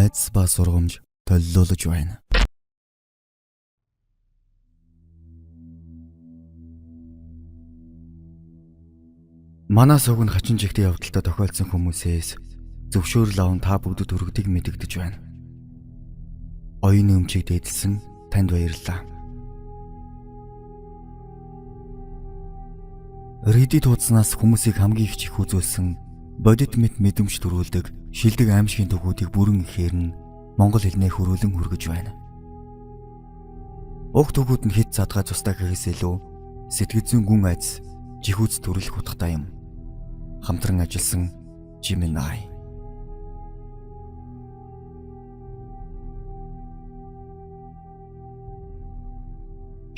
айдас ба сургамж толилуулж байна. Манаас уг нь хачин жигтэй явдалтай тохиолдсон хүмүүсээс зөвшөөрөл аван та бүгдэд өргөдгийг мэдэгдэж байна. Оюуны өмчийг дээдэлсэн танд баярлалаа. Reddit хуудаснаас хүмүүсийг хамгийн их чих үзүүлсэн бодит мэд мэдрэмж төрүүлдэг шилдэг аимшигын төгүүдийг бүрэн ихээр нь монгол хэлнээр хөрвүүлэн хүргэж байна. Уг төгүүд нь хэд задгай цустай гэхээс илүү сэтгэл зүйн гүн айдас жихүүц төрөлх утгатай юм. Хамтран ажилласан Gemini.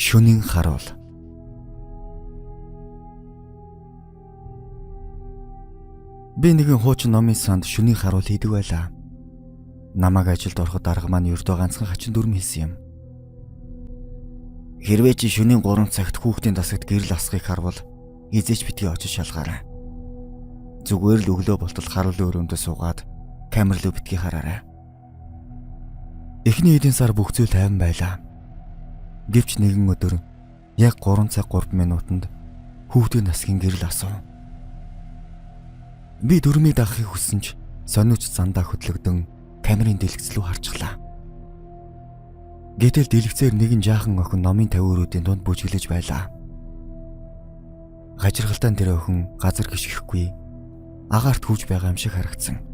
Шөнийн харуул. Би нэгэн хуучин номын санд шөнийн харуул хийдэг байлаа. Намайг ажилд ороход дарга маань ердөө ганцхан хачин дүрм хэлсэн юм. Хэрвээ чи шөнийн 3 цагт хүүхдийн тасагт гэрэл асахыг харвал эзээч битгий очиж шалгаарай. Зүгээр л өглөө болтол харуулын өрөөндөө суугаад камер руу битгий хараарай. Эхний эдийн сар бүх зүйл тайван байлаа. Гэвч нэгэн өдөр яг 3 цаг 3 минутанд хүүхдийн насгийн гэрэл асуув. Би дүрмийг дагахыг хүссэн ч сониуч зандаа хөдлөгдөн камерын дэлгэц рүү харчихлаа. Гэтэл дэлгэцээр нэгэн жаахан охин номын тавиуруудын дунд бүжиглэж байлаа. Гажиргалтан тэр охин газар гიშгэхгүй агаарт хөвж байгаа юм шиг харагдсан.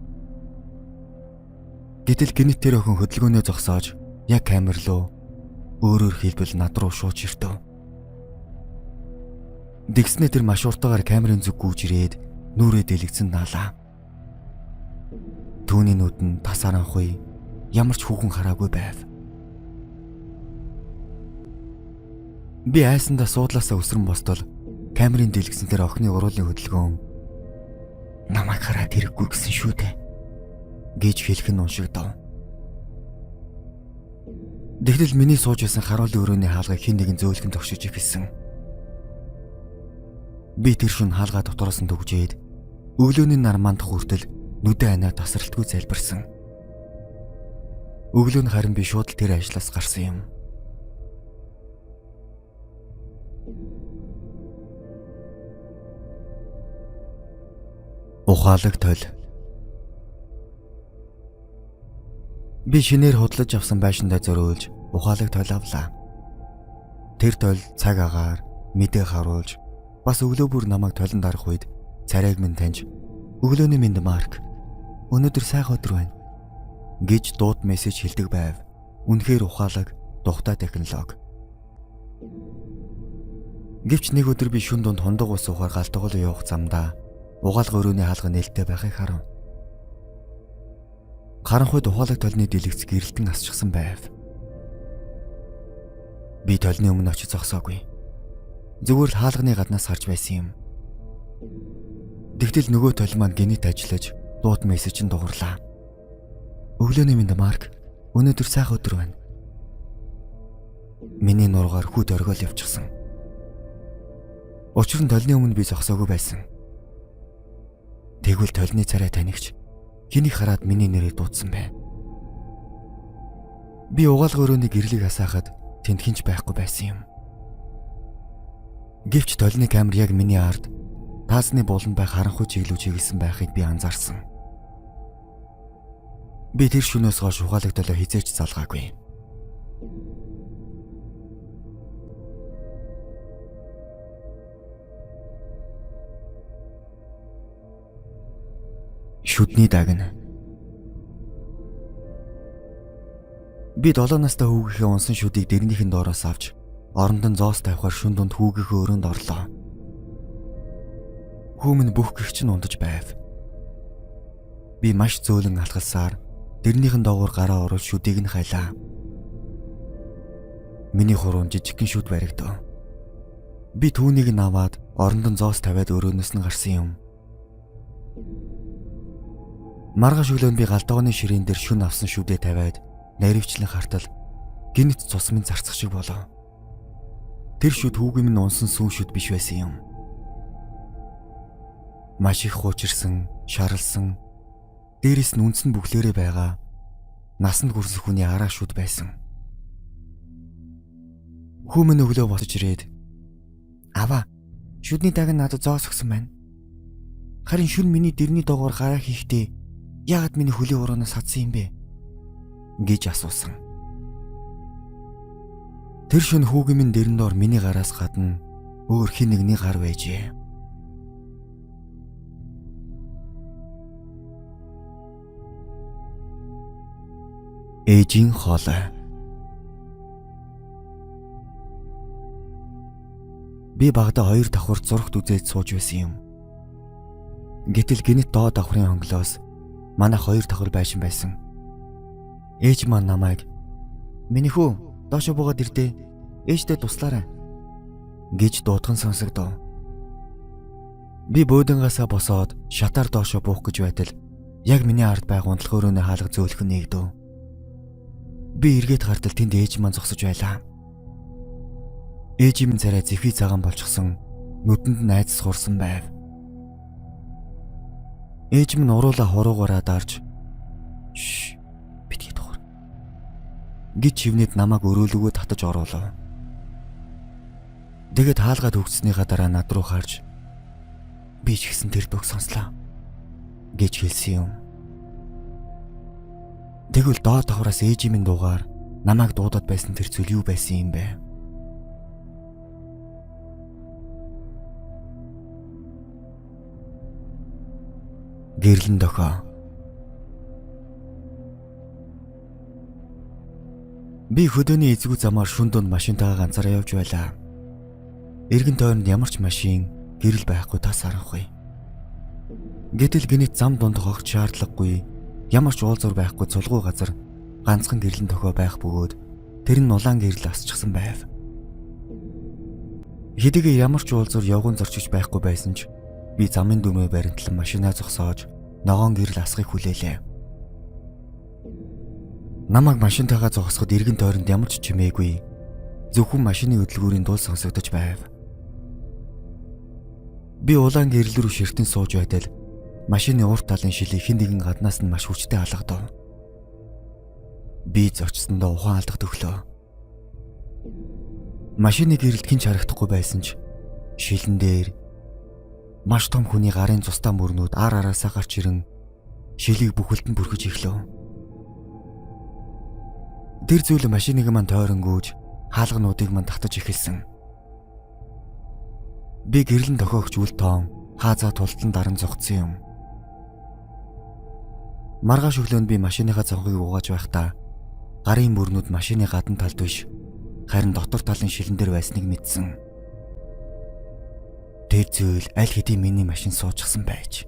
Гэтэл гинэт тэр охин хөдөлгөөнөө зогсоож яг камер руу өөрөөр хэлбэл над руу шууд ширтв. Дэгснээ тэр маш уртаагаар камерын зүг гүйж ирээд нүрээ дэлгэцэнд наалаа. Түүний нүд нь тас аранхуй ямар ч хүүхэн хараагүй байв. Би айсандаа суудлаасаа өсрөн бостол камерын дэлгэцэн дээр охины уруулын хөдөлгөөн намайг хараад хэрэггүй гэсэн шүү дээ гэж хэлэх нь уншигдав. Тэгтэл миний сууж байсан харуулын өрөөний хаалгыг хэн нэгэн зөөлхөн тогшиж ихсэн. Би тэр шөнө хаалгаа дотроос нь төгжээд өглөөний нар мандах хүртэл нүдэ анаа тасралтгүй залбирсан. Өглөө нь харин би шууд тэр ажлаас гарсан юм. Ухаалаг тойл. Би шинээр худлаж авсан байшиндаа зориулж ухаалаг тойл авлаа. Тэр тойл цаг агаар мэдээ харуулж бас өглөө бүр намайг тойлонд дарах үед царайг минь таньж өглөөний минь Марк өнөөдөр сайхан өдөр байна гэж дууд мессеж хэлдэг байв. Үнэхээр ухаалаг тухтай технологи. Гэвч нэг өдөр би шүн дунд хондог ус уухаар галтгол явах замдаа угаалга өрөөний хаалга нээлттэй байхыг харав. Харанхуйд ухаалаг толны дэлгэц гэрэлтэн асчихсан байв. Би толны өмнө очиж зогсоогүй. Зүгээр л хаалганы гаднаас харж байсан юм. Тэгтэл нөгөө толь маань гинэт ажиллаж дууд мессежэнд дугуурлаа. Өглөөний минь Марк өнөөдөр сайхан өдөр байна. Миний нургаар хүүд оргиол явчихсан. Учир нь толны өмнө би зогсоогүй байсан. Тэгвэл толны царай танигч хэнийг хараад миний нэрийг дуудсан бэ? Би угаалга өрөөний гэрлийг асаахад тэнд хинч байхгүй байсан юм. Гэвч толны камер яг миний ард таасны болон байх харанхуй чиглүү чиглэсэн байхыг би анзаарсан. Би тэр шөнөөс хойш ухаалаг толоо хизээч залгаагүй. Шүдний дагна. Би 7 настай хүүгийнхээ унсан шүдийг дэрнийхэн доороос авч оронд нь зоос тавихаар шүн дунд хүүгийнхээ өрөөнд орлоо. Хүү минь бүх гихч нь ундаж байв. Би маш зөөлөн алхалсаар дэрнийхэн доогуур гараа оруулж шүдийг нь хайлаа. Миний хуруунд жижигхэн шүд баригдав. Би түүнийг нь аваад оронд нь зоос тавиад өрөөнөөс нь гарсан юм. Маргааш өглөө би галдууны ширээн дээр шүн авсан шүдээ тавиад наривчлан хартал гинэт цус минь зарцах шиг болов. Тэр шүд хүүгийн минь унсан сүүн шүд биш байсан юм. Маш их хуучирсан, шаралсан, дээрээс нь үнсэн бүхлээрээ байгаа насанд хүрсэн хүний араа шүд байсан. Хүмүн өглөө босож ирээд "Аваа, шүдний даг надад зоос өгсөн байна. Харин шүн миний дэрний доогоор гараа хийхдээ яагаад миний хөлийн урууноос хадсан юм бэ?" гэж асуусан. Тэр шөнө хүүгийн минь дэрэн доор миний гараас гадна өөр хэн нэгний гар байжээ. Ээжийн хоолой. Би багада 2 давхар зурагт үзээд сууж байсан юм. Гэтэл гинэт доод давхрын хонглоос манайх 2 давхар байшин байсан. Ээж маань намайг "Миний хүү, доошо буугаад ирдээ. Ээжтэй туслаарай" гэж дуудхан сонсогдов. Би бөөдөнгөөсөө босоод шатаар доошо буух гэж байтал яг миний ард байгаа унтлах өрөөний хаалга зөөлхөн нэгдэв. Би эргээд гартал тэнд ээж маань зогсож байлаа. Ээжийн царай зэвхий цагаан болчихсон, нүдэнд найз сурсан байв. Ээж минь уруула хуруугаараа дарж "Шш, битгий тухар" гэж хивнээд намайг өрөөлөгөө татаж оруулав. Тэгээд хаалгаад өгснийхаа дараа над руу харж "Би ч гэсэн тэр дуу сонслоо" гэж хэлсэн юм. Тэгвэл доод давхраас ээжийн минь дуугаар намайг дуудаад байсан тэр зүйл юу байсан юм бэ? Гэрлэн дохоо. Би хөдөөний эзгүй замаар шүн дунд машинтайгаа ганцаараа явж байлаа. Эргэн тойронд ямар ч машин, гэрэл байхгүй тас харанхуй. Гэтэл гинэт зам дунд хогч шаардлагагүй, ямар ч уулзуур байхгүй цулгуй газар ганцхан гэрлэн дохоо байх бөгөөд тэр нь улаан гэрэл асчихсан байв. Хэдийгээр ямар ч уулзуур явган зорчиж байхгүй байсан ч би замын дүмээ баримтлан машинаа зогсоож ногоон гэрэл асахыг хүлээлээ. Намайг машинтайгаа зогсоход эргэн тойронд ямар ч чимээгүй, зөвхөн машины хөдөлгүүрийн дуу сонсогдож байв. Би улаан гэрэл рүү ширтэн сууж байтал машины урт талын шилийг хэн нэгэн гаднаас нь маш хүчтэй алгадав. Би зочсондоо ухаан алдах төглөө. Машины гэрэлд хинч харагдахгүй байсан ч шилэн дээр маш том хүний гарын цустай мөрнүүд ар араасаа гарч ирэн шилийг бүхэлдэн бүрхэж эхлэв. Тэр зүйл машиныг маань тойронгүйж хаалгануудыг маань татаж эхэлсэн. Би гэрлэн дохиогч үл тоон хаазаа тултан даран зогцсон юм. Маргааш өглөөнд би машиныхаа цонхыг угааж байхдаа гарын мөрнүүд машины гадна талд биш, харин дотор талын шилэн дээр байсныг мэдсэн. Тэр зүйл аль хэдийн миний машин суучихсан байж.